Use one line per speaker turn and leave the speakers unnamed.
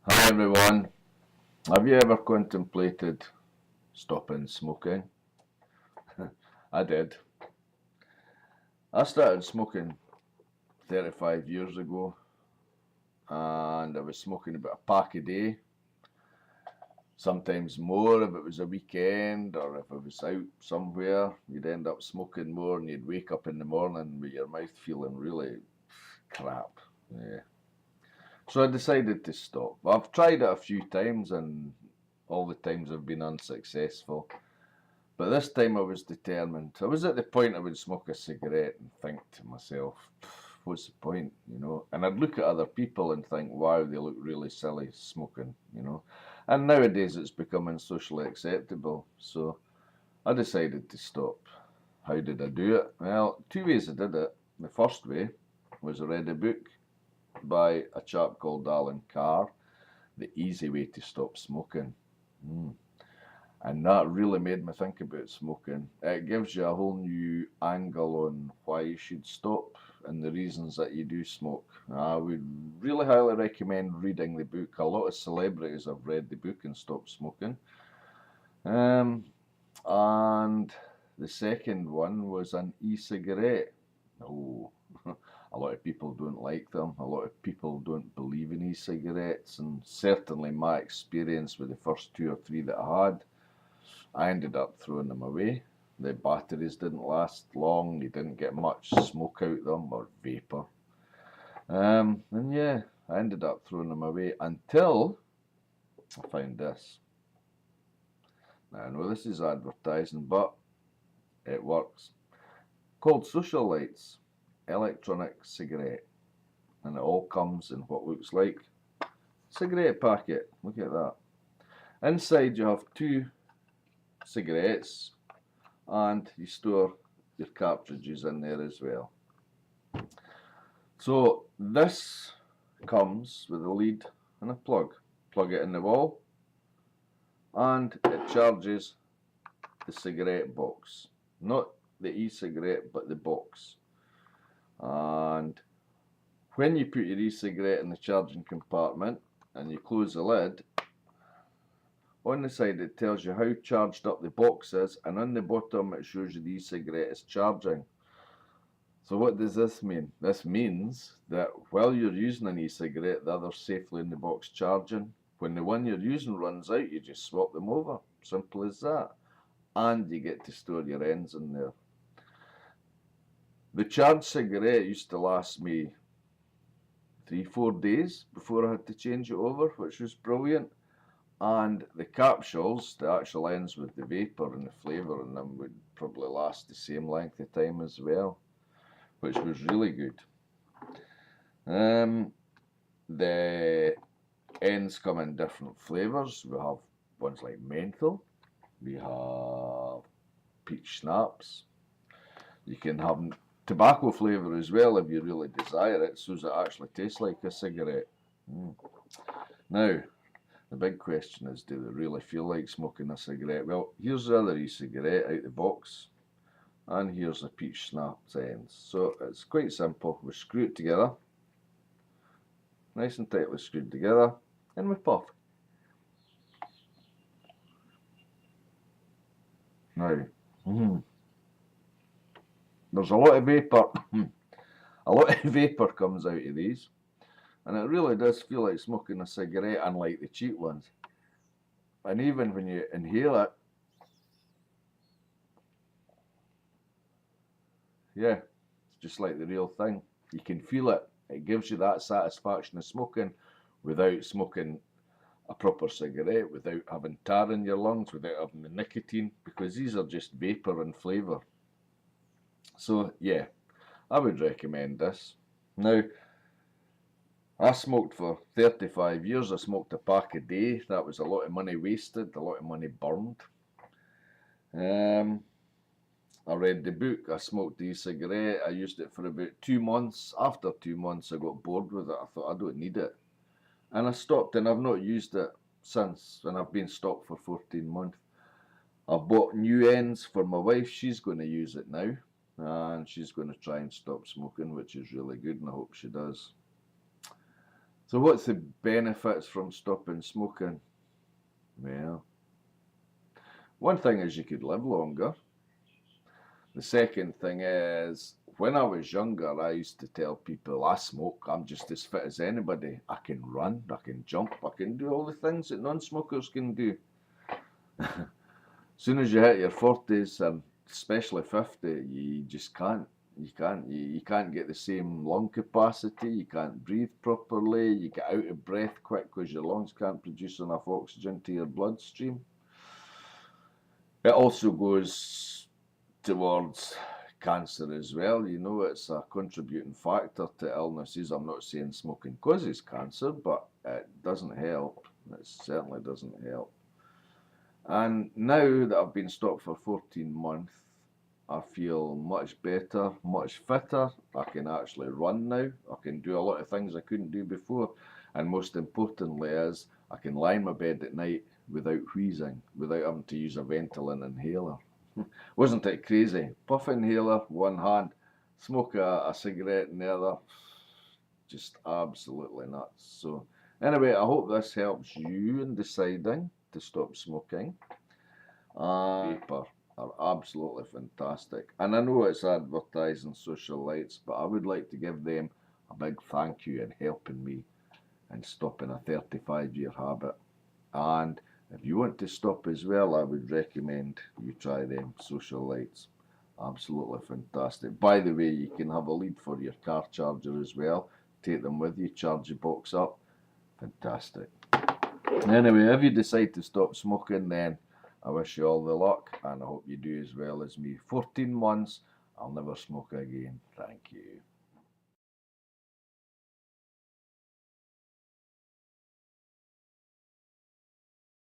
Hi everyone. Have you ever contemplated stopping smoking? I did. I started smoking 35 years ago and I was smoking about a pack a day, sometimes more if it was a weekend or if I was out somewhere. You'd end up smoking more and you'd wake up in the morning with your mouth feeling really crap. Yeah. So I decided to stop. I've tried it a few times and all the times I've been unsuccessful. But this time I was determined. I was at the point I would smoke a cigarette and think to myself, what's the point, And I'd look at other people and think, wow, they look really silly smoking. And nowadays it's becoming socially acceptable. So I decided to stop. How did I do it? Well, two ways I did it. The first way was I read a book by a chap called Alan Carr, The Easy Way to Stop Smoking. And that really made me think about smoking. It gives you a whole new angle on why you should stop and the reasons that you do smoke. I would really highly recommend reading the book. A lot of celebrities have read the book and stopped smoking. And the second one was an e-cigarette. Oh, a lot of people don't like them. A lot of people don't believe in e-cigarettes. And certainly my experience with the first two or three that I had, I ended up throwing them away. The batteries didn't last long. You didn't get much smoke out of them or vapor. And yeah, I ended up throwing them away until I found this. Now, I know this is advertising, but it works. Called Social Lights Electronic Cigarette. And it all comes in what looks like a cigarette packet. Look at that. Inside you have two cigarettes and you store your cartridges in there as well. So this comes with a lead and a plug. Plug it in the wall and it charges the cigarette box. Not the e-cigarette but the box. And when you put your e-cigarette in the charging compartment and you close the lid, on the side it tells you how charged up the box is, and on the bottom it shows you the e-cigarette is charging. So what does this mean? This means that while you're using an e-cigarette, the other's safely in the box charging. When the one you're using runs out, you just swap them over. Simple as that. And you get to store your ends in there. The charged cigarette used to last me 3-4 days before I had to change it over, which was brilliant. And the capsules, the actual ends with the vapor and the flavour in them, would probably last the same length of time as well, which was really good. The ends come in different flavours. We have ones like menthol. We have peach schnapps. You can have tobacco flavour as well if you really desire it, so that it actually tastes like a cigarette. Now, the big question is, do they really feel like smoking a cigarette? Well, here's the other e-cigarette out the box, and here's the peach schnapps ends. So it's quite simple. We screw it together, nice and tightly screwed together, and we puff. Now, there's a lot of vapour. A lot of vapour comes out of these, and it really does feel like smoking a cigarette, unlike the cheap ones. And even when you inhale it, yeah, it's just like the real thing. You can feel it. It gives you that satisfaction of smoking without smoking a proper cigarette, without having tar in your lungs, without having the nicotine, because these are just vapour and flavour. So yeah, I would recommend this. Now, I smoked for 35 years. I smoked a pack a day. That was a lot of money wasted, a lot of money burned. I read the book. I smoked the e-cigarette. I used it for about 2 months. After 2 months, I got bored with it. I thought, I don't need it. And I stopped, and I've not used it since. And I've been stopped for 14 months. I've bought new ends for my wife. She's going to use it now. And she's going to try and stop smoking, which is really good, and I hope she does. So what's the benefits from stopping smoking? Well, one thing is you could live longer. The second thing is, when I was younger, I used to tell people, I smoke, I'm just as fit as anybody. I can run, I can jump, I can do all the things that non-smokers can do. As soon as you hit your 40s, and especially 50, you just can't. You can't get the same lung capacity, you can't breathe properly, you get out of breath quick because your lungs can't produce enough oxygen to your bloodstream. It also goes towards cancer as well. You know, it's a contributing factor to illnesses. I'm not saying smoking causes cancer, but it doesn't help. It certainly doesn't help. And now that I've been stopped for 14 months, I feel much better, much fitter. I can actually run now. I can do a lot of things I couldn't do before. And most importantly is I can lie in my bed at night without wheezing, without having to use a Ventolin inhaler. Wasn't it crazy? Puff inhaler, one hand, smoke a cigarette in the other. Just absolutely nuts. So anyway, I hope this helps you in deciding to stop smoking. Paper are absolutely fantastic. And I know it's advertising social lights, but I would like to give them a big thank you in helping me in stopping a 35-year habit. And if you want to stop as well, I would recommend you try them social lights. Absolutely fantastic. By the way, you can have a lead for your car charger as well. Take them with you, charge your box up. Fantastic. Anyway, if you decide to stop smoking, then I wish you all the luck, and I hope you do as well as me. 14 months, I'll never smoke again. Thank you.